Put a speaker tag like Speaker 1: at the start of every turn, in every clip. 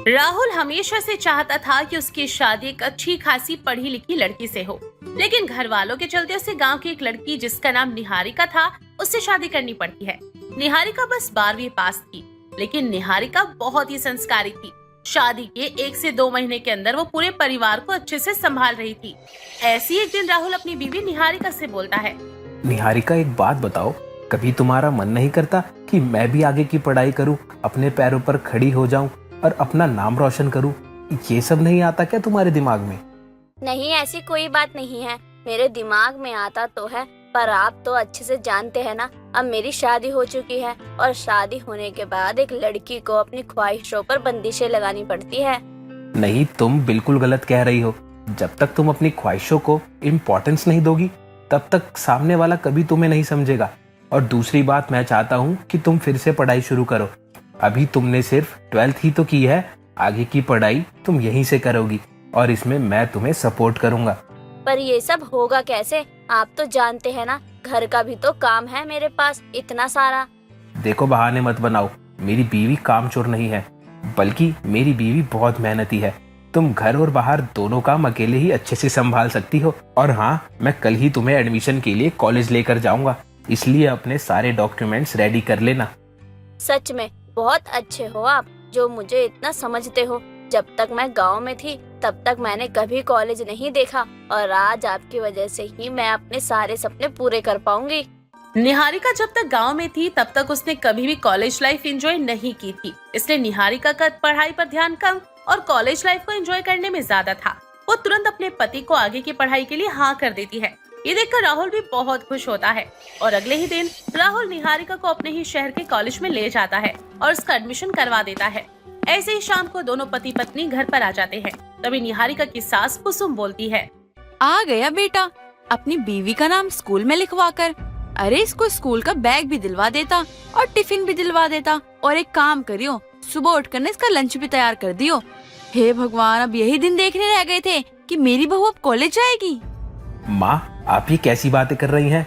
Speaker 1: राहुल हमेशा से चाहता था कि उसकी शादी एक अच्छी खासी पढ़ी लिखी लड़की से हो, लेकिन घर वालों के चलते उसे गांव की एक लड़की जिसका नाम निहारिका था उससे शादी करनी पड़ती है। निहारिका बस 12वीं पास थी, लेकिन निहारिका बहुत ही संस्कारी थी। शादी के 1 से 2 महीने के अंदर वो पूरे परिवार को अच्छे से संभाल रही थी। ऐसी एक दिन राहुल अपनी बीवी निहारिका से बोलता है,
Speaker 2: निहारिका एक बात बताओ, कभी तुम्हारा मन नहीं करता कि मैं भी आगे की पढ़ाई करूं, अपने पैरों पर खड़ी हो जाऊं और अपना नाम रोशन करूं? ये सब नहीं आता क्या तुम्हारे दिमाग में?
Speaker 3: नहीं, ऐसी कोई बात नहीं है। मेरे दिमाग में आता तो है, पर आप तो अच्छे से जानते हैं ना, अब मेरी शादी हो चुकी है और शादी होने के बाद एक लड़की को अपनी ख्वाहिशों पर बंदिशें लगानी पड़ती है।
Speaker 2: नहीं, तुम बिल्कुल गलत कह रही हो। जब तक तुम अपनी ख्वाहिशों को इम्पोर्टेंस नहीं दोगी, तब तक सामने वाला कभी तुम्हें नहीं समझेगा। और दूसरी बात, मैं चाहता हूँ कि तुम फिर से पढ़ाई शुरू करो। अभी तुमने सिर्फ 12th ही तो की है, आगे की पढ़ाई तुम यहीं से करोगी और इसमें मैं तुम्हें सपोर्ट करूंगा।
Speaker 3: पर ये सब होगा कैसे? आप तो जानते हैं ना, घर का भी तो काम है मेरे पास इतना सारा।
Speaker 2: देखो, बहाने मत बनाओ। मेरी बीवी कामचोर नहीं है, बल्कि मेरी बीवी बहुत मेहनती है। तुम घर और बाहर दोनों काम अकेले ही अच्छे से संभाल सकती हो। और हाँ, मैं कल ही तुम्हें एडमिशन के लिए कॉलेज लेकर जाऊंगा, इसलिए अपने सारे डॉक्यूमेंट्स रेडी कर लेना।
Speaker 3: सच में बहुत अच्छे हो आप, जो मुझे इतना समझते हो। जब तक मैं गांव में थी तब तक मैंने कभी कॉलेज नहीं देखा, और आज आपकी वजह से ही मैं अपने सारे सपने पूरे कर पाऊंगी।
Speaker 1: निहारिका जब तक गांव में थी तब तक उसने कभी भी कॉलेज लाइफ एंजॉय नहीं की थी, इसलिए निहारिका का पढ़ाई पर ध्यान कम और कॉलेज लाइफ को एंजॉय करने में ज्यादा था। वो तुरंत अपने पति को आगे की पढ़ाई के लिए हाँ कर देती है। ये देखकर राहुल भी बहुत खुश होता है और अगले ही दिन राहुल निहारिका को अपने ही शहर के कॉलेज में ले जाता है और उसका एडमिशन करवा देता है। ऐसे ही शाम को दोनों पति पत्नी घर पर आ जाते हैं। तभी निहारिका की सास कुसुम बोलती है,
Speaker 4: आ गया बेटा, अपनी बीवी का नाम स्कूल में लिखवा कर। अरे इसको स्कूल का बैग भी दिलवा देता और टिफिन भी दिलवा देता, और एक काम करियो, सुबह उठकर ना इसका लंच भी तैयार कर दियो। हे भगवान, अब यही दिन देखने रह गए थे कि मेरी बहू अब कॉलेज जाएगी।
Speaker 2: माँ, आप ये कैसी बातें कर रही हैं?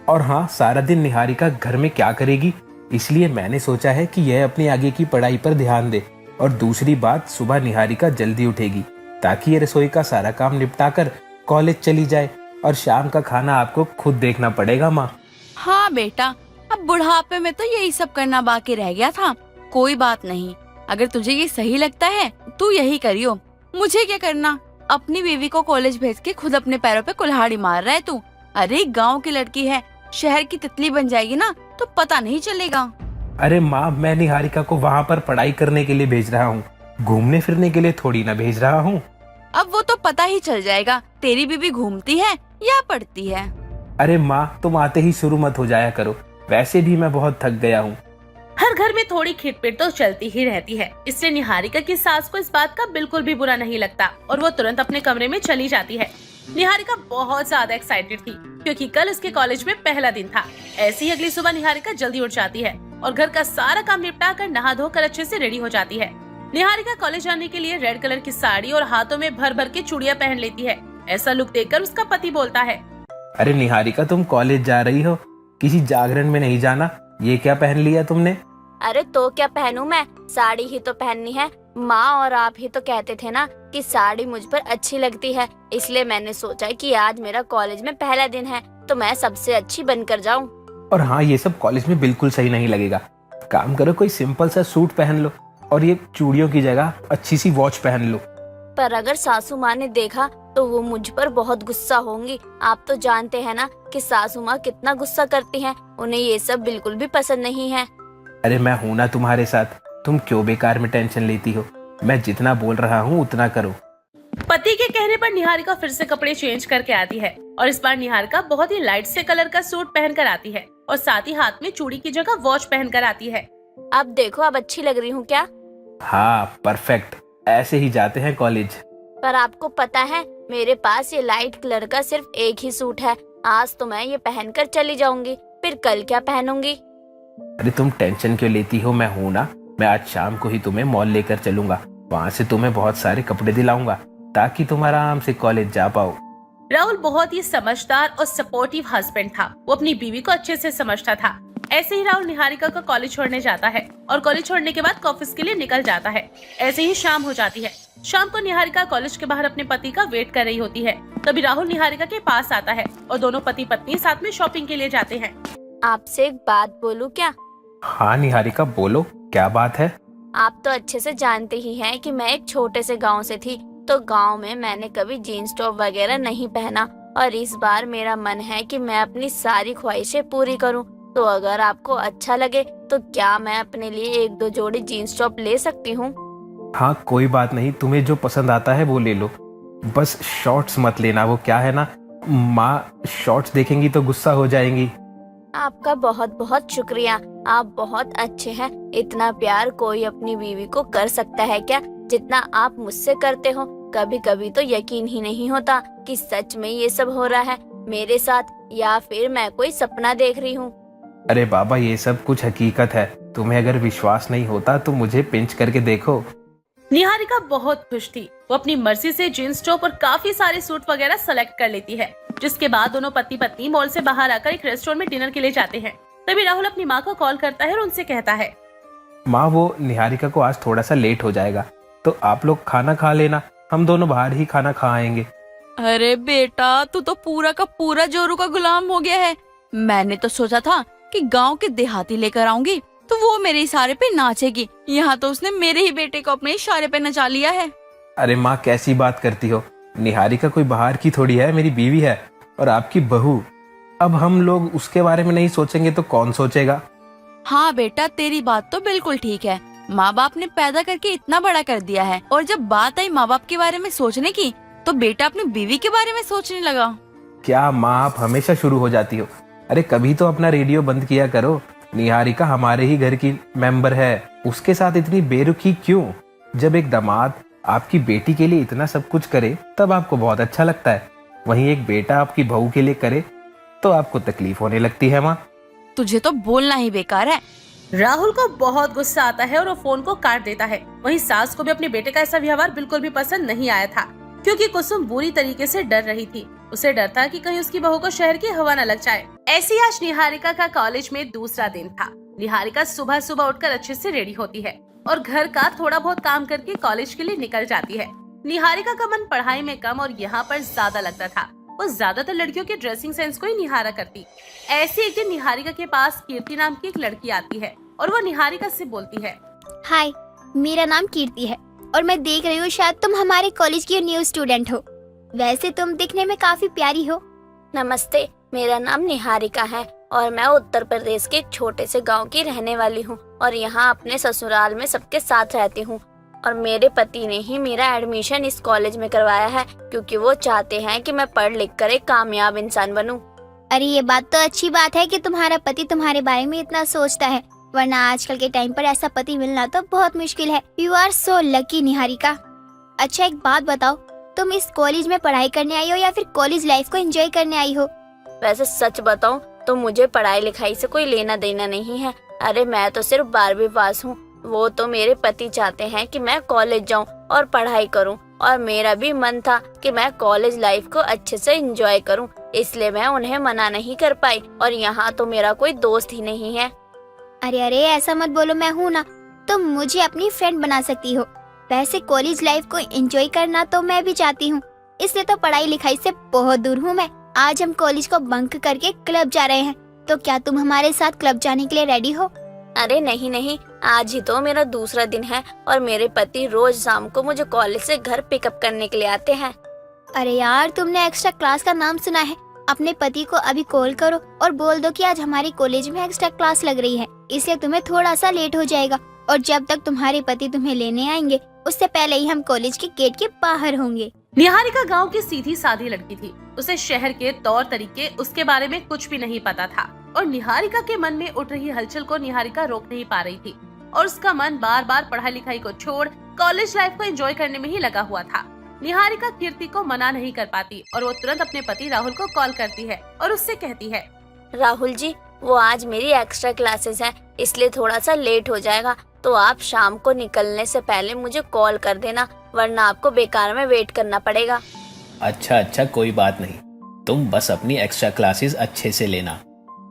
Speaker 2: और हाँ, सारा दिन निहारिका घर में क्या करेगी, इसलिए मैंने सोचा है कि यह अपनी आगे की पढ़ाई पर ध्यान दे। और दूसरी बात, सुबह निहारिका जल्दी उठेगी ताकि ये रसोई का सारा काम निपटा कर कॉलेज चली जाए, और शाम का खाना आपको खुद देखना पड़ेगा माँ।
Speaker 4: हाँ बेटा, अब बुढ़ापे में तो यही सब करना बाकी रह गया था। कोई बात नहीं, अगर तुझे ये सही लगता है तू यही करियो। मुझे क्या करना? अपनी बीवी को कॉलेज भेज के खुद अपने पैरों पे कुल्हाड़ी मार रहा है तू। अरे गांव की लड़की है, शहर की तितली बन जाएगी ना तो पता नहीं चलेगा।
Speaker 2: अरे माँ, मैं निहारिका को वहाँ पर पढ़ाई करने के लिए भेज रहा हूँ, घूमने फिरने के लिए थोड़ी ना भेज रहा हूँ।
Speaker 4: अब वो तो पता ही चल जाएगा तेरी बीवी घूमती है या पढ़ती है।
Speaker 2: अरे माँ, तुम आते ही शुरू मत हो जाया करो, वैसे भी मैं बहुत थक गया हूँ।
Speaker 1: हर घर में थोड़ी खिटपिट तो चलती ही रहती है, इसलिए निहारिका की सास को इस बात का बिल्कुल भी बुरा नहीं लगता और वो तुरंत अपने कमरे में चली जाती है। निहारिका बहुत ज्यादा एक्साइटेड थी क्योंकि कल उसके कॉलेज में पहला दिन था। ऐसी ही अगली सुबह निहारिका जल्दी उठ जाती है और घर का सारा काम निपटा कर नहा धोकर अच्छे से रेडी हो जाती है। निहारिका कॉलेज जाने के लिए रेड कलर की साड़ी और हाथों में भर भर के चूड़ियां पहन लेती है। ऐसा लुक देखकर उसका पति बोलता है,
Speaker 2: अरे निहारिका, तुम कॉलेज जा रही हो, किसी जागरण में नहीं जाना? ये क्या पहन लिया तुमने?
Speaker 3: अरे तो क्या पहनूं मैं, साड़ी ही तो पहननी है। माँ और आप ही तो कहते थे ना कि साड़ी मुझ पर अच्छी लगती है, इसलिए मैंने सोचा कि आज मेरा कॉलेज में पहला दिन है तो मैं सबसे अच्छी बनकर जाऊं।
Speaker 2: और हाँ, ये सब कॉलेज में बिल्कुल सही नहीं लगेगा। काम करो, कोई सिंपल सा सूट पहन लो और ये चूड़ियों की जगह अच्छी सी वॉच पहन लो।
Speaker 3: पर अगर सासू माँ ने देखा तो वो मुझ पर बहुत गुस्सा होंगी। आप तो जानते हैं ना कि सासू माँ कितना गुस्सा करती हैं, उन्हें ये सब बिल्कुल भी पसंद नहीं है।
Speaker 2: अरे मैं हूं ना तुम्हारे साथ, तुम क्यों बेकार में टेंशन लेती हो? मैं जितना बोल रहा हूँ उतना करो।
Speaker 1: पति के कहने पर निहारिका फिर से कपड़े चेंज करके आती है और इस बार निहारिका बहुत ही लाइट से कलर का सूट पहन कर आती है और साथ ही हाथ में चूड़ी की जगह वॉच पहन कर आती है।
Speaker 3: अब देखो, अब अच्छी लग रही हूँ क्या?
Speaker 2: हाँ, परफेक्ट, ऐसे ही जाते हैं कॉलेज।
Speaker 3: पर आपको पता है, मेरे पास ये लाइट कलर का सिर्फ एक ही सूट है। आज तो मैं ये पहनकर चली जाऊंगी, फिर कल क्या पहनूंगी?
Speaker 2: अरे तुम टेंशन क्यों लेती हो, मैं हूं ना। मैं आज शाम को ही तुम्हें मॉल लेकर चलूंगा, वहाँ से तुम्हें बहुत सारे कपड़े दिलाऊंगा ताकि तुम आराम से कॉलेज जा पाओ।
Speaker 1: राहुल बहुत ही समझदार और सपोर्टिव हस्बैंड था। वो अपनी बीवी को अच्छे से समझता था। ऐसे ही राहुल निहारिका का कॉलेज छोड़ने जाता है और कॉलेज छोड़ने के बाद ऑफिस के लिए निकल जाता है। ऐसे ही शाम हो जाती है। शाम को निहारिका कॉलेज के बाहर अपने पति का वेट कर रही होती है। तभी राहुल निहारिका के पास आता है और दोनों पति पत्नी साथ में शॉपिंग के लिए जाते हैं।
Speaker 3: आपसे एक बात बोलूं क्या?
Speaker 2: हाँ निहारिका बोलो, क्या बात है?
Speaker 3: आप तो अच्छे से जानते ही हैं कि मैं एक छोटे से गांव से थी, तो गांव में मैंने कभी जीन्स टॉप वगैरह नहीं पहना और इस बार मेरा मन है कि मैं अपनी सारी ख्वाहिशें पूरी करूं। तो अगर आपको अच्छा लगे तो क्या मैं अपने लिए 1-2 जोड़ी जीन्स टॉप ले सकती हूं?
Speaker 2: हाँ कोई बात नहीं, तुम्हें जो पसंद आता है वो ले लो, बस शॉर्ट्स मत लेना। वो क्या है ना, माँ शॉर्ट्स देखेंगी तो गुस्सा हो जाएंगी।
Speaker 3: आपका बहुत बहुत शुक्रिया, आप बहुत अच्छे हैं। इतना प्यार कोई अपनी बीवी को कर सकता है क्या, जितना आप मुझसे करते हो? कभी कभी तो यकीन ही नहीं होता कि सच में ये सब हो रहा है मेरे साथ, या फिर मैं कोई सपना देख रही हूँ।
Speaker 2: अरे बाबा, ये सब कुछ हकीकत है। तुम्हें अगर विश्वास नहीं होता तो मुझे पिंच करके देखो।
Speaker 1: निहारिका बहुत खुश थी। वो अपनी मर्जी से जींस टॉप और काफी सारे सूट वगैरह सेलेक्ट कर लेती है, जिसके बाद दोनों पति पत्नी मॉल से बाहर आकर एक रेस्टोरेंट में डिनर के लिए जाते हैं। तभी राहुल अपनी माँ को कॉल करता है और उनसे कहता है,
Speaker 2: माँ वो निहारिका को आज थोड़ा सा लेट हो जाएगा, तो आप लोग खाना खा लेना, हम दोनों बाहर ही खाना खा आएंगे।
Speaker 4: अरे बेटा, तू तो पूरा का पूरा जोरू का गुलाम हो गया है। मैंने तो सोचा था कि गांव के देहाती लेकर आऊंगी तो वो मेरे इशारे पे नाचेगी। यहाँ तो उसने मेरे ही बेटे को अपने इशारे पे नचा लिया है।
Speaker 2: अरे माँ कैसी बात करती हो, निहारिका कोई बाहर की थोड़ी है, मेरी बीवी है और आपकी बहू। अब हम लोग उसके बारे में नहीं सोचेंगे तो कौन सोचेगा?
Speaker 4: हाँ बेटा, तेरी बात तो बिल्कुल ठीक है। माँ बाप ने पैदा करके इतना बड़ा कर दिया है, और जब बात आई माँ बाप के बारे में सोचने की तो बेटा अपनी बीवी के बारे में सोचने लगा।
Speaker 2: क्या माँ आप हमेशा शुरू हो जाती हो? अरे कभी तो अपना रेडियो बंद किया करो। निहारिका हमारे ही घर की मेंबर है, उसके साथ इतनी बेरुखी क्यों? जब एक दामाद आपकी बेटी के लिए इतना सब कुछ करे तब आपको बहुत अच्छा लगता है, वहीं एक बेटा आपकी बहू के लिए करे तो आपको तकलीफ होने लगती है। माँ
Speaker 4: तुझे तो बोलना ही बेकार है।
Speaker 1: राहुल को बहुत गुस्सा आता है और वो फोन को काट देता है। वहीं सास को भी अपने बेटे का ऐसा व्यवहार बिल्कुल भी पसंद नहीं आया था, क्योंकि कुसुम बुरी तरीके से डर रही थी। उसे डर था कि कहीं उसकी बहू को शहर की हवा न लग जाए। ऐसी आज निहारिका का कॉलेज में दूसरा दिन था। निहारिका सुबह सुबह उठकर अच्छे से रेडी होती है और घर का थोड़ा बहुत काम करके कॉलेज के लिए निकल जाती है। निहारिका का मन पढ़ाई में कम और यहाँ पर ज्यादा लगता था। वो ज्यादातर लड़कियों के ड्रेसिंग सेंस को ही निहारा करती। ऐसी एक दिन निहारिका के पास कीर्ति नाम की एक लड़की आती है और वो निहारिका से बोलती है,
Speaker 5: हाय, मेरा नाम कीर्ति है और मैं देख रही हूँ शायद तुम हमारे कॉलेज की न्यू स्टूडेंट हो। वैसे तुम दिखने में काफी प्यारी हो।
Speaker 3: नमस्ते, मेरा नाम निहारिका है और मैं उत्तर प्रदेश के एक छोटे से गांव की रहने वाली हूँ और यहाँ अपने ससुराल में सबके साथ रहती हूँ। और मेरे पति ने ही मेरा एडमिशन इस कॉलेज में करवाया है, क्योंकि वो चाहते हैं कि मैं पढ़ लिख कर एक कामयाब इंसान बनूं।
Speaker 5: अरे ये बात तो अच्छी बात है कि तुम्हारा पति तुम्हारे बारे में इतना सोचता है, वरना आजकल के टाइम पर ऐसा पति मिलना तो बहुत मुश्किल है। You are so lucky Niharika. अच्छा एक बात बताओ, तुम इस कॉलेज में पढ़ाई करने आई हो या फिर कॉलेज लाइफ को एंजॉय करने आई हो?
Speaker 3: वैसे सच बताऊं तो मुझे पढ़ाई लिखाई से कोई लेना देना नहीं है। अरे मैं तो सिर्फ 12वीं पास हूँ। वो तो मेरे पति चाहते हैं कि मैं कॉलेज जाऊं और पढ़ाई करूं, और मेरा भी मन था कि मैं कॉलेज लाइफ को अच्छे से एंजॉय करूं, इसलिए मैं उन्हें मना नहीं कर पाई। और यहाँ तो मेरा कोई दोस्त ही नहीं है।
Speaker 5: अरे अरे ऐसा मत बोलो, मैं हूँ ना, तुम मुझे अपनी फ्रेंड बना सकती हो। वैसे कॉलेज लाइफ को एंजॉय करना तो मैं भी चाहती हूँ, इसलिए तो पढ़ाई लिखाई से बहुत दूर हूँ मैं। आज हम कॉलेज को बंक करके क्लब जा रहे हैं, तो क्या तुम हमारे साथ क्लब जाने के लिए रेडी हो?
Speaker 3: अरे नहीं नहीं, आज ही तो मेरा दूसरा दिन है और मेरे पति रोज शाम को मुझे कॉलेज से घर पिकअप करने के लिए आते हैं।
Speaker 5: अरे यार, तुमने एक्स्ट्रा क्लास का नाम सुना है? अपने पति को अभी कॉल करो और बोल दो कि आज हमारे कॉलेज में एक्स्ट्रा क्लास लग रही है, इसलिए तुम्हें थोड़ा सा लेट हो जाएगा। और जब तक तुम्हारे पति तुम्हें लेने आएंगे उससे पहले ही हम कॉलेज के गेट के बाहर होंगे।
Speaker 1: निहारिका गांव की सीधी सादी लड़की थी। उसे शहर के तौर तरीके उसके बारे में कुछ भी नहीं पता था और निहारिका के मन में उठ रही हलचल को निहारिका रोक नहीं पा रही थी और उसका मन बार बार पढ़ाई लिखाई को छोड़ कॉलेज लाइफ को एंजॉय करने में ही लगा हुआ था। निहारिका कीर्ति को मना नहीं कर पाती और वो तुरंत अपने पति राहुल को कॉल करती है और उससे कहती है,
Speaker 3: राहुल जी, वो आज मेरी एक्स्ट्रा क्लासेस है, इसलिए थोड़ा सा लेट हो जाएगा, तो आप शाम को निकलने से पहले मुझे कॉल कर देना, वरना आपको बेकार में वेट करना पड़ेगा।
Speaker 6: अच्छा कोई बात नहीं, तुम बस अपनी एक्स्ट्रा क्लासेस अच्छे से लेना।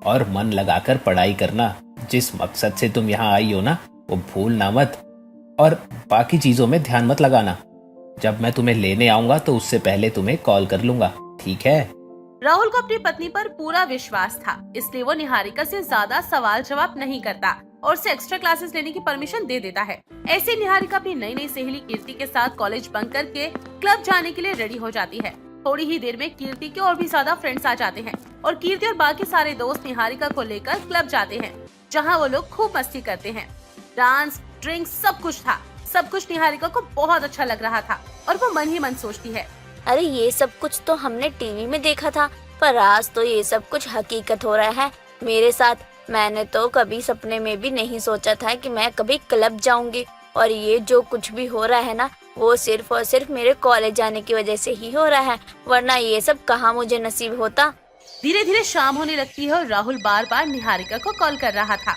Speaker 2: और मन लगाकर पढ़ाई करना। जिस मकसद से तुम यहाँ आई हो ना, वो भूलना मत, और बाकी चीजों में ध्यान मत लगाना। जब मैं तुम्हें लेने आऊंगा तो उससे पहले तुम्हें कॉल कर लूंगा, ठीक है?
Speaker 1: राहुल को अपनी पत्नी पर पूरा विश्वास था, इसलिए वो निहारिका से ज्यादा सवाल जवाब नहीं करता और उसे एक्स्ट्रा क्लासेस लेने की परमिशन दे देता है। ऐसे निहारिका अपनी नई नई सहेली कीर्ति के साथ कॉलेज बंक करके क्लब जाने के लिए रेडी हो जाती है। थोड़ी ही देर में कीर्ति के और भी ज्यादा फ्रेंड्स आ जाते हैं और कीर्ति और बाकी सारे दोस्त निहारिका को लेकर क्लब जाते हैं, जहाँ वो लोग खूब मस्ती करते हैं। डांस, ड्रिंक, सब कुछ था। सब कुछ निहारिका को बहुत अच्छा लग रहा था और वो मन ही मन सोचती है,
Speaker 3: अरे ये सब कुछ तो हमने टीवी में देखा था, पर आज तो ये सब कुछ हकीकत हो रहा है मेरे साथ। मैंने तो कभी सपने में भी नहीं सोचा था कि मैं कभी क्लब जाऊंगी, और ये जो कुछ भी हो रहा है ना, वो सिर्फ और सिर्फ मेरे कॉलेज जाने की वजह से ही हो रहा है, वरना ये सब कहाँ मुझे नसीब होता।
Speaker 1: धीरे धीरे शाम होने लगती है और राहुल बार बार निहारिका को कॉल कर रहा था।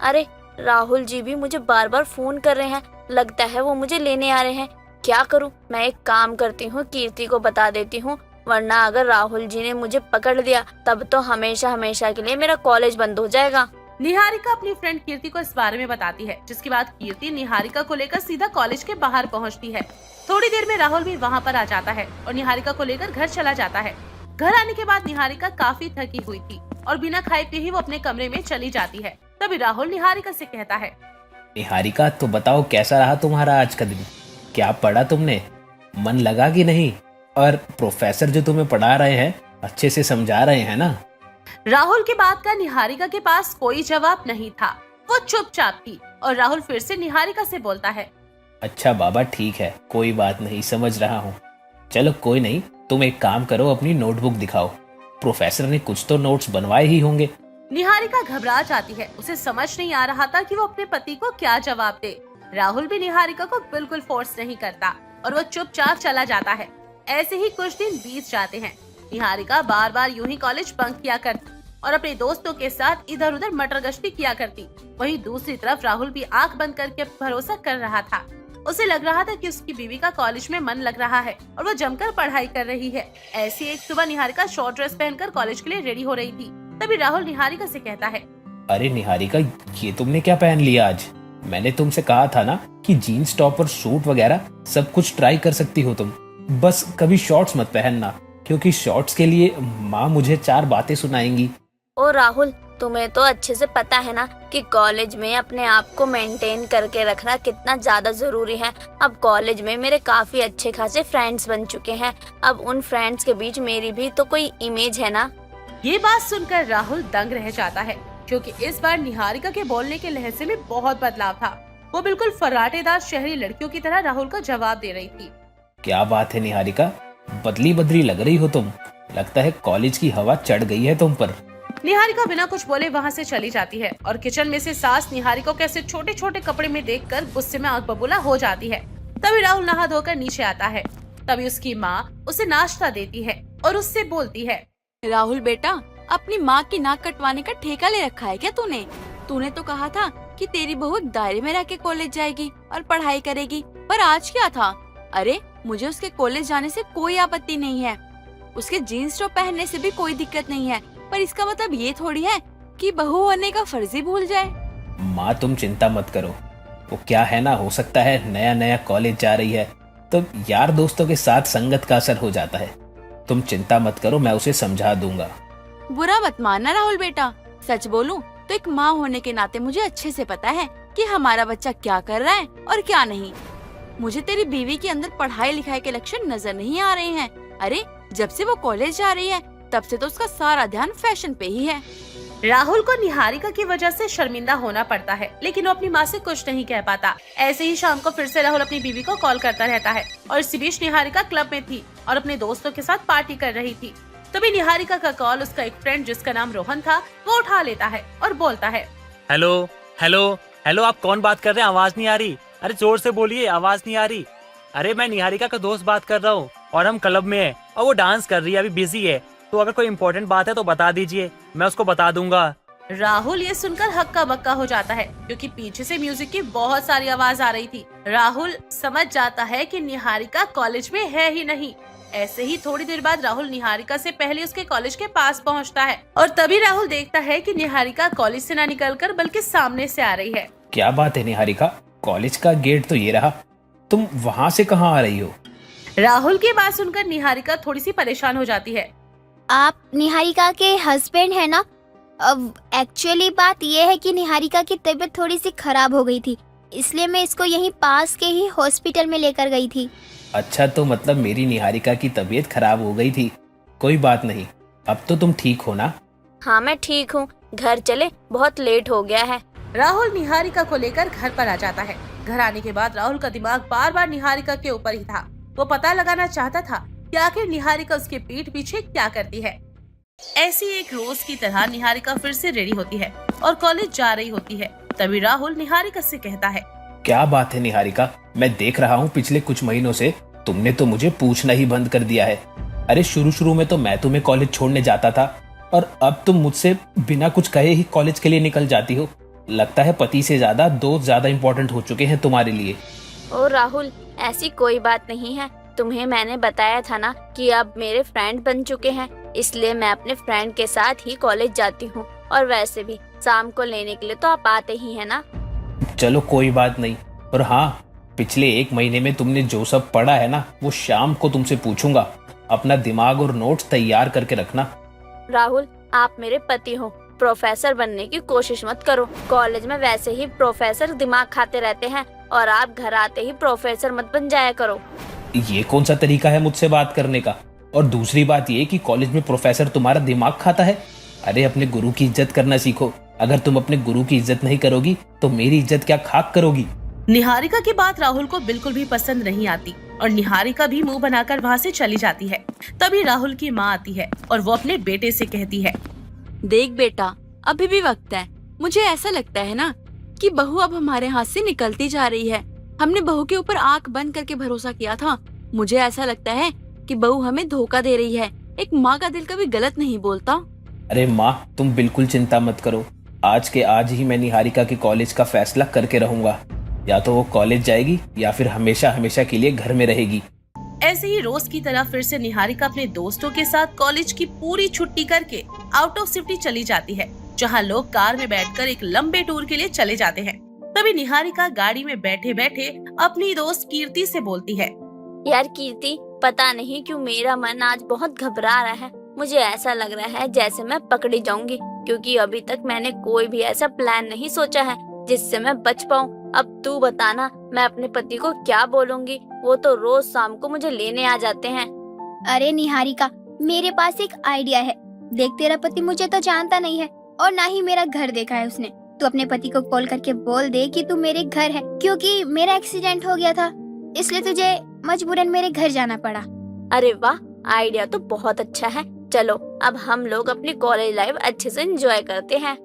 Speaker 3: अरे राहुल जी भी मुझे बार बार फोन कर रहे हैं, लगता है वो मुझे लेने आ रहे हैं। क्या करूं? मैं एक काम करती हूँ, कीर्ति को बता देती हूँ, वरना अगर राहुल जी ने मुझे पकड़ लिया तब तो हमेशा हमेशा के लिए मेरा कॉलेज बंद हो जाएगा।
Speaker 1: निहारिका अपनी फ्रेंड कीर्ति को इस बारे में बताती है, जिसके बाद कीर्ति निहारिका को लेकर सीधा कॉलेज के बाहर पहुंचती है। थोड़ी देर में राहुल भी वहां पर आ जाता है और निहारिका को लेकर घर चला जाता है। घर आने के बाद निहारिका काफी थकी हुई थी और बिना खाए पिए ही वो अपने कमरे में चली जाती है। तभी राहुल निहारिका से कहता है,
Speaker 2: निहारिका, तो बताओ कैसा रहा तुम्हारा आज का दिन? क्या पढ़ा तुमने? मन लगा कि नहीं? और प्रोफेसर जो तुम्हें पढ़ा रहे हैं अच्छे से समझा रहे हैं ना?
Speaker 1: राहुल की बात का निहारिका के पास कोई जवाब नहीं था। वो चुपचाप थी और राहुल फिर से निहारिका से बोलता है,
Speaker 2: अच्छा बाबा, ठीक है, कोई बात नहीं, समझ रहा हूँ। चलो कोई नहीं, तुम एक काम करो, अपनी नोटबुक दिखाओ। प्रोफेसर ने कुछ तो नोट्स बनवाए ही होंगे।
Speaker 1: निहारिका घबरा जाती है। उसे समझ नहीं आ रहा था कि वो अपने पति को क्या जवाब दे। राहुल भी निहारिका को बिल्कुल फोर्स नहीं करता और वो चुपचाप चला जाता है। ऐसे ही कुछ दिन बीत जाते हैं। निहारिका बार बार यूं ही कॉलेज बंक किया करती और अपने दोस्तों के साथ इधर उधर मटर गश्ती किया करती। वहीं दूसरी तरफ राहुल भी आंख बंद करके भरोसा कर रहा था। उसे लग रहा था कि उसकी बीवी का कॉलेज में मन लग रहा है और वो जमकर पढ़ाई कर रही है। ऐसी एक सुबह निहारिका शॉर्ट ड्रेस पहनकर कॉलेज के लिए रेडी हो रही थी। तभी राहुल निहारिका से कहता है,
Speaker 2: अरे निहारिका, ये तुमने क्या पहन लिया आज? मैंने तुमसे कहा था ना कि जीन्स टॉप और सूट वगैरह सब कुछ ट्राई कर सकती हो तुम, बस कभी शॉर्ट्स मत पहनना, क्योंकि शॉर्ट्स के लिए माँ मुझे 4 बातें सुनाएंगी।
Speaker 3: ओ राहुल, तुम्हें तो अच्छे से पता है ना कि कॉलेज में अपने आप को मेंटेन करके रखना कितना ज्यादा जरूरी है। अब कॉलेज में मेरे काफी अच्छे खासे फ्रेंड्स बन चुके हैं, अब उन फ्रेंड्स के बीच मेरी भी तो कोई इमेज है ना।
Speaker 1: ये बात सुनकर राहुल दंग रह जाता है, क्योंकि इस बार निहारिका के बोलने के लहजे में बहुत बदलाव था। वो बिल्कुल फर्राटेदार शहरी लड़कियों की तरह राहुल को जवाब दे रही थी।
Speaker 2: क्या बात है निहारिका, बदली बदली लग रही हो तुम। लगता है कॉलेज की हवा चढ़ गई है तुम पर।
Speaker 1: निहारिका बिना कुछ बोले वहाँ से चली जाती है और किचन में से सास निहारिका को ऐसे छोटे छोटे कपड़े में देखकर गुस्से में आग बबूला हो जाती है। तभी राहुल नहा धोकर नीचे आता है। तभी उसकी माँ उसे नाश्ता देती है और उससे बोलती है,
Speaker 4: राहुल बेटा, अपनी माँ की नाक कटवाने का ठेका ले रखा है क्या तूने? तूने तो कहा था कि तेरी बहू दायरे में रह के कॉलेज जाएगी और पढ़ाई करेगी, पर आज क्या था? अरे मुझे उसके कॉलेज जाने से कोई आपत्ति नहीं है, उसके जीन्स टॉप पहनने से भी कोई दिक्कत नहीं है, पर इसका मतलब ये थोड़ी है कि बहू होने का फर्ज ही भूल जाए।
Speaker 2: माँ तुम चिंता मत करो, वो क्या है ना, हो सकता है नया नया कॉलेज जा रही है तो यार दोस्तों के साथ संगत का असर हो जाता है। तुम चिंता मत करो, मैं उसे समझा दूंगा।
Speaker 4: बुरा मत मानना राहुल बेटा, सच बोलूं तो एक माँ होने के नाते मुझे अच्छे से पता है कि हमारा बच्चा क्या कर रहा है और क्या नहीं। मुझे तेरी बीवी के अंदर पढ़ाई लिखाई के लक्षण नजर नहीं आ रहे हैं। अरे जब से वो कॉलेज जा रही है तब से तो उसका सारा ध्यान फैशन पे ही है।
Speaker 1: राहुल को निहारिका की वजह से शर्मिंदा होना पड़ता है, लेकिन वो अपनी माँ से कुछ नहीं कह पाता। ऐसे ही शाम को फिर से राहुल अपनी बीवी को कॉल करता रहता है और इसी बीच निहारिका क्लब में थी और अपने दोस्तों के साथ पार्टी कर रही थी। तभी निहारिका का कॉल उसका एक फ्रेंड जिसका नाम रोहन था वो उठा लेता है और बोलता है,
Speaker 6: हेलो हेलो हेलो, आप कौन बात कर रहे हैं? आवाज नहीं आ रही। अरे जोर से बोलिए, आवाज नहीं आ रही। अरे मैं निहारिका का दोस्त बात कर रहा हूँ और हम क्लब में हैं और वो डांस कर रही है, अभी बिजी है, तो अगर कोई इम्पोर्टेंट बात है तो बता दीजिए, मैं उसको बता दूंगा।
Speaker 1: राहुल ये सुनकर हक्का बक्का हो जाता है, क्योंकि पीछे से म्यूजिक की बहुत सारी आवाज आ रही थी। राहुल समझ जाता है कि निहारिका कॉलेज में है ही नहीं। ऐसे ही थोड़ी देर बाद राहुल निहारिका से पहले उसके कॉलेज के पास पहुंचता है और तभी राहुल देखता है कि निहारिका कॉलेज से ना निकलकर बल्कि सामने से आ रही है।
Speaker 2: क्या बात है निहारिका, कॉलेज का गेट तो ये रहा, तुम वहाँ से कहाँ आ रही हो?
Speaker 1: राहुल की बात सुनकर निहारिका थोड़ी सी परेशान हो जाती है।
Speaker 5: आप निहारिका के हस्बैंड है ना? अब एक्चुअली बात यह है कि निहारिका की तबीयत थोड़ी सी खराब हो गई थी, इसलिए मैं इसको यहीं पास के ही हॉस्पिटल में लेकर गई थी।
Speaker 2: अच्छा, तो मतलब मेरी निहारिका की तबीयत खराब हो गई थी। कोई बात नहीं, अब तो तुम ठीक हो ना?
Speaker 3: हाँ मैं ठीक हूँ, घर चले, बहुत लेट हो गया है।
Speaker 1: राहुल निहारिका को लेकर घर पर आ जाता है। घर आने के बाद राहुल का दिमाग बार बार निहारिका के ऊपर ही था। वो पता लगाना चाहता था कि आखिर निहारिका उसके पीठ पीछे क्या करती है। ऐसी एक रोज की तरह निहारिका फिर से रेडी होती है और कॉलेज जा रही होती है। तभी राहुल निहारिका से कहता है,
Speaker 2: क्या बात है निहारिका, मैं देख रहा हूँ पिछले कुछ महीनों से तुमने तो मुझे पूछना ही बंद कर दिया है। अरे शुरू में तो मैं तुम्हें कॉलेज छोड़ने जाता था और अब तुम मुझसे बिना कुछ कहे ही कॉलेज के लिए निकल जाती हो। लगता है पति से ज्यादा दोस्त ज्यादा इम्पोर्टेंट हो चुके हैं तुम्हारे लिए।
Speaker 3: ओ राहुल, ऐसी कोई बात नहीं है। तुम्हें मैंने बताया था ना कि अब मेरे फ्रेंड बन चुके हैं, इसलिए मैं अपने फ्रेंड के साथ ही कॉलेज जाती हूँ। और वैसे भी शाम को लेने के लिए तो आप आते ही हैं ना।
Speaker 2: चलो कोई बात नहीं। और हाँ, पिछले 1 महीने में तुमने जो सब पढ़ा है ना, वो शाम को तुमसे पूछूंगा। अपना दिमाग और नोट्स तैयार करके रखना।
Speaker 3: राहुल, आप मेरे पति हो, प्रोफेसर बनने की कोशिश मत करो। कॉलेज में वैसे ही प्रोफेसर दिमाग खाते रहते हैं और आप घर आते ही प्रोफेसर मत बन जाया करो।
Speaker 2: ये कौन सा तरीका है मुझसे बात करने का? और दूसरी बात ये कि कॉलेज में प्रोफेसर तुम्हारा दिमाग खाता है। अरे अपने गुरु की इज्जत करना सीखो। अगर तुम अपने गुरु की इज्जत नहीं करोगी तो मेरी इज्जत क्या खाक करोगी?
Speaker 1: निहारिका की बात राहुल को बिल्कुल भी पसंद नहीं आती और निहारिका भी मुंह बनाकर वहाँ से चली जाती है। तभी राहुल की माँ आती है और वो अपने बेटे से कहती है,
Speaker 4: देख बेटा, अभी भी वक्त है। मुझे ऐसा लगता है ना कि बहू अब हमारे हाथ से निकलती जा रही है। हमने बहू के ऊपर आंख बंद करके भरोसा किया था। मुझे ऐसा लगता है कि बहू हमें धोखा दे रही है। एक माँ का दिल कभी गलत नहीं बोलता।
Speaker 2: अरे माँ, तुम बिल्कुल चिंता मत करो। आज के आज ही मैं निहारिका के कॉलेज का फैसला करके रहूंगा। या तो वो कॉलेज जाएगी या फिर हमेशा हमेशा के लिए घर में रहेगी।
Speaker 1: ऐसे ही रोज की तरह फिर से निहारिका अपने दोस्तों के साथ कॉलेज की पूरी छुट्टी करके आउट ऑफ सिटी चली जाती है, जहाँ लोग कार में बैठकर एक लंबे टूर के लिए चले जाते हैं। तभी निहारिका गाड़ी में बैठे बैठे अपनी दोस्त कीर्ति से बोलती है,
Speaker 3: यार कीर्ति, पता नहीं क्यों मेरा मन आज बहुत घबरा रहा है। मुझे ऐसा लग रहा है जैसे मैं पकड़ी जाऊंगी, क्योंकि अभी तक मैंने कोई भी ऐसा प्लान नहीं सोचा है जिससे मैं बच पाऊं। अब तू बताना, मैं अपने पति को क्या बोलूंगी? वो तो रोज शाम को मुझे लेने आ जाते हैं।
Speaker 5: अरे निहारिका, मेरे पास एक आइडिया है। देख, तेरा पति मुझे तो जानता नहीं है और ना ही मेरा घर देखा है उसने। तू अपने पति को कॉल करके बोल दे कि तू मेरे घर है, क्योंकि मेरा एक्सीडेंट हो गया था, इसलिए तुझे मजबूरन मेरे घर जाना पड़ा।
Speaker 3: अरे वाह, आइडिया तो बहुत अच्छा है। चलो अब हम लोग अपनी कॉलेज लाइफ अच्छे से एंजॉय करते हैं।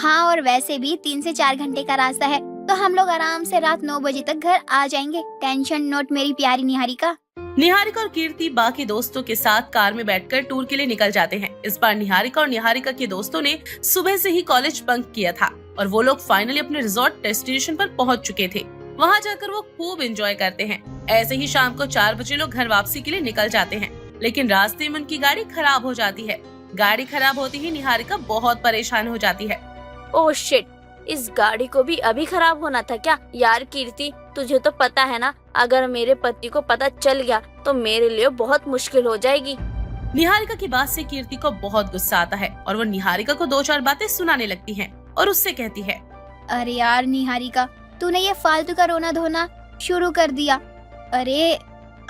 Speaker 5: हाँ, और वैसे भी 3 से 4 घंटे का रास्ता है, तो हम लोग आराम से रात 9 बजे तक घर आ जाएंगे। टेंशन नोट मेरी प्यारी निहारिका।
Speaker 1: निहारिका और कीर्ति बाकी दोस्तों के साथ कार में बैठकर टूर के लिए निकल जाते हैं। इस बार निहारिका और निहारिका के दोस्तों ने सुबह से ही कॉलेज बंक किया था और वो लोग फाइनली अपने रिजॉर्ट डेस्टिनेशन पर पहुंच चुके थे। वहां जाकर वो खूब एंजॉय करते हैं। ऐसे ही शाम को 4 बजे लोग घर वापसी के लिए निकल जाते हैं, लेकिन रास्ते में उनकी गाड़ी खराब हो जाती है। गाड़ी खराब होती ही निहारिका बहुत परेशान हो जाती है।
Speaker 3: ओह शिट, इस गाड़ी को भी अभी खराब होना था क्या? यार कीर्ति, तुझे तो पता है ना, अगर मेरे पति को पता चल गया तो मेरे लिए बहुत मुश्किल हो जाएगी।
Speaker 1: निहारिका की बात से कीर्ति को बहुत गुस्सा आता है और वो निहारिका को 2-4 बातें सुनाने लगती है और उससे कहती है,
Speaker 5: अरे यार निहारिका, तूने ये फालतू का रोना धोना शुरू कर दिया। अरे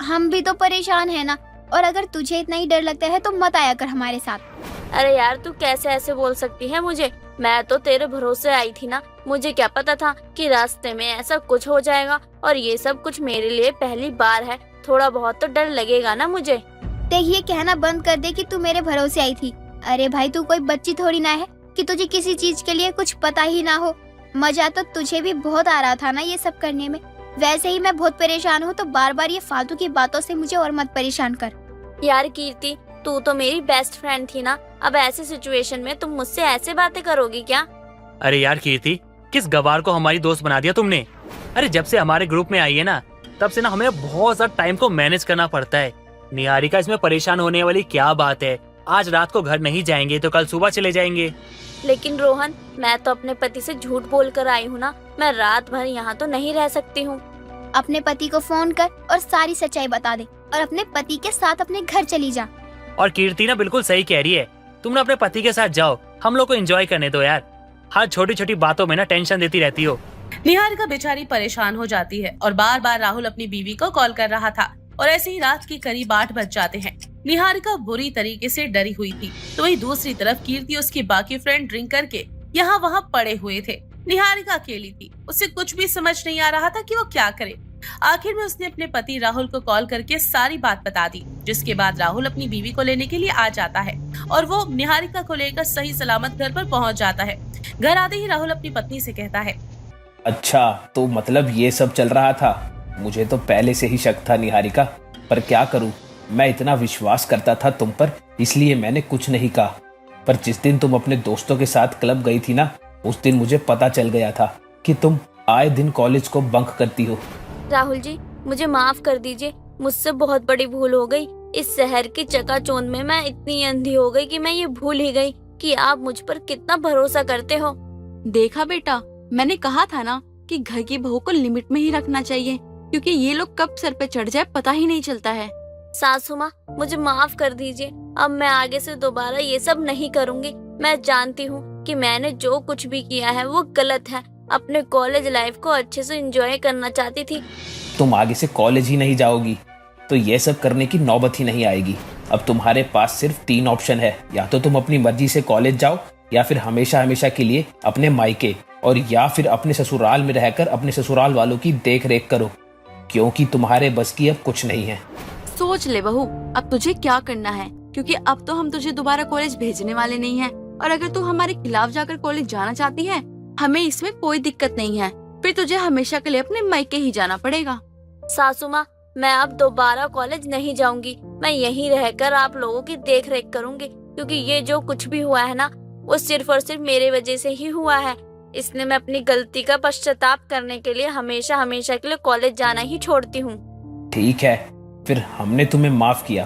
Speaker 5: हम भी तो परेशान है ना, और अगर तुझे इतना ही डर लगता है तो मत आया कर हमारे साथ।
Speaker 3: अरे यार, तू कैसे ऐसे बोल सकती है मुझे? मैं तो तेरे भरोसे आई थी ना। मुझे क्या पता था कि रास्ते में ऐसा कुछ हो जाएगा, और ये सब कुछ मेरे लिए पहली बार है। थोड़ा बहुत तो डर लगेगा ना मुझे।
Speaker 5: देख, ये कहना बंद कर दे कि तू मेरे भरोसे आई थी। अरे भाई, तू कोई बच्ची थोड़ी ना है कि तुझे किसी चीज के लिए कुछ पता ही ना हो। मजा तो तुझे भी बहुत आ रहा था ना ये सब करने में। वैसे ही मैं बहुत परेशान हूँ, तो बार बार ये फालतू की बातों से मुझे और मत परेशान कर।
Speaker 3: यार कीर्ति, तू तो मेरी बेस्ट फ्रेंड थी ना। अब ऐसे सिचुएशन में तुम मुझसे ऐसे बातें करोगी क्या?
Speaker 6: अरे यार कीर्ति, किस गवार को हमारी दोस्त बना दिया तुमने? अरे जब से हमारे ग्रुप में आई है ना, तब से ना हमें बहुत सारा टाइम को मैनेज करना पड़ता है। निहारिका, इसमें परेशान होने वाली क्या बात है? आज रात को घर नहीं जाएंगे तो कल सुबह चले जाएंगे।
Speaker 3: लेकिन रोहन, मैं तो अपने पति से झूठ बोल कर आई हूँ ना, मैं रात भर यहाँ तो नहीं रह सकती हूँ।
Speaker 5: अपने पति को फोन कर और सारी सच्चाई बता दे और अपने पति के साथ अपने घर चली जा।
Speaker 6: और कीर्ति ना बिल्कुल सही कह रही है, तुम ना अपने पति के साथ जाओ, हम लोग को एंजॉय करने दो यार। हर छोटी छोटी बातों में ना टेंशन देती रहती हो।
Speaker 1: निहारिका बेचारी परेशान हो जाती है और बार बार राहुल अपनी बीवी को कॉल कर रहा था और ऐसे ही रात के करीब 8 बज जाते हैं। निहारिका बुरी तरीके से डरी हुई थी, तो वही दूसरी तरफ कीर्ति उसकी बाकी फ्रेंड ड्रिंक करके यहाँ वहाँ पड़े हुए थे। निहारिका अकेली थी, उसे कुछ भी समझ नहीं आ रहा था कि वो क्या करे। आखिर में उसने अपने पति राहुल को कॉल करके सारी बात बता दी, जिसके बाद राहुल अपनी बीवी को लेने के लिए आ जाता है और वो निहारिका को लेकर सही सलामत घर पर पहुंच जाता है। घर आते ही राहुल अपनी पत्नी से कहता है,
Speaker 2: अच्छा, तो मतलब ये सब चल रहा था। मुझे तो पहले से ही शक था निहारिका, पर क्या करूं, मैं इतना विश्वास करता था तुम पर, इसलिए मैंने कुछ नहीं कहा। पर जिस दिन तुम अपने दोस्तों के साथ क्लब गई थी ना, उस दिन मुझे पता चल गया था कि तुम आए दिन कॉलेज को बंक करती हो।
Speaker 3: राहुल जी, मुझे माफ कर दीजिए, मुझसे बहुत बड़ी भूल हो गई। इस शहर की चकाचौंध में मैं इतनी अंधी हो गई कि मैं ये भूल ही गई कि आप मुझ पर कितना भरोसा करते हो।
Speaker 4: देखा बेटा, मैंने कहा था ना कि घर की बहू को लिमिट में ही रखना चाहिए, क्योंकि ये लोग कब सर पे चढ़ जाए पता ही नहीं चलता है।
Speaker 3: सासू माँ, मुझे माफ कर दीजिए, अब मैं आगे से दोबारा ये सब नहीं करूँगी। मैं जानती हूँ कि मैंने जो कुछ भी किया है वो गलत है। अपने कॉलेज लाइफ को अच्छे से एंजॉय करना चाहती थी।
Speaker 2: तुम आगे से कॉलेज ही नहीं जाओगी तो ये सब करने की नौबत ही नहीं आएगी। अब तुम्हारे पास सिर्फ 3 ऑप्शन है, या तो तुम अपनी मर्जी से कॉलेज जाओ, या फिर हमेशा हमेशा के लिए अपने मायके, और या फिर अपने ससुराल में रहकर अपने ससुराल वालों की देख रेख करो, क्योंकि तुम्हारे बस की अब कुछ नहीं है।
Speaker 4: सोच ले बहू, अब तुझे क्या करना है, क्योंकि अब तो हम तुझे दोबारा कॉलेज भेजने वाले नहीं हैं। और अगर तू हमारे खिलाफ जाकर कॉलेज जाना चाहती है, हमें इसमें कोई दिक्कत नहीं है, फिर तुझे हमेशा के लिए अपने मायके ही जाना पड़ेगा।
Speaker 3: सासू माँ, मैं अब दोबारा कॉलेज नहीं जाऊंगी। मैं यहीं रहकर आप लोगों की देख रेख करूंगी, क्योंकि ये जो कुछ भी हुआ है ना, वो सिर्फ और सिर्फ मेरे वजह से ही हुआ है। इसलिए मैं अपनी गलती का पश्चाताप करने के लिए हमेशा हमेशा के लिए कॉलेज जाना ही छोड़ती हूँ।
Speaker 2: ठीक है, फिर हमने तुम्हें माफ किया।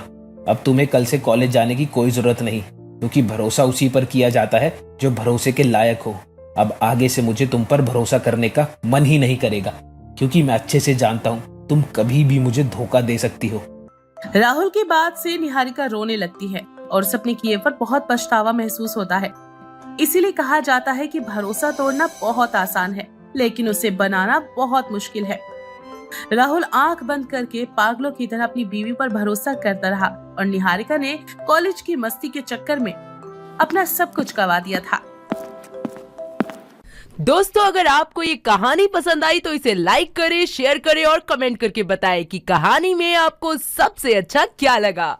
Speaker 2: अब तुम्हें कल से कॉलेज जाने की कोई जरूरत नहीं, क्योंकि भरोसा उसी पर किया जाता है जो भरोसे के लायक हो। अब आगे से मुझे तुम पर भरोसा करने का मन ही नहीं करेगा, क्योंकि मैं अच्छे से जानता हूँ तुम कभी भी मुझे धोखा दे सकती हो।
Speaker 1: राहुल की बात से निहारिका रोने लगती है और उसे अपने किए पर बहुत पछतावा महसूस होता है। इसीलिए कहा जाता है कि भरोसा तोड़ना बहुत आसान है, लेकिन उसे बनाना बहुत मुश्किल है। राहुल आंख बंद करके पागलों की तरह अपनी बीवी पर भरोसा करता रहा और निहारिका ने कॉलेज की मस्ती के चक्कर में अपना सब कुछ गवा दिया था।
Speaker 7: दोस्तों, अगर आपको ये कहानी पसंद आई तो इसे लाइक करें, शेयर करें और कमेंट करके बताएं कि कहानी में आपको सबसे अच्छा क्या लगा।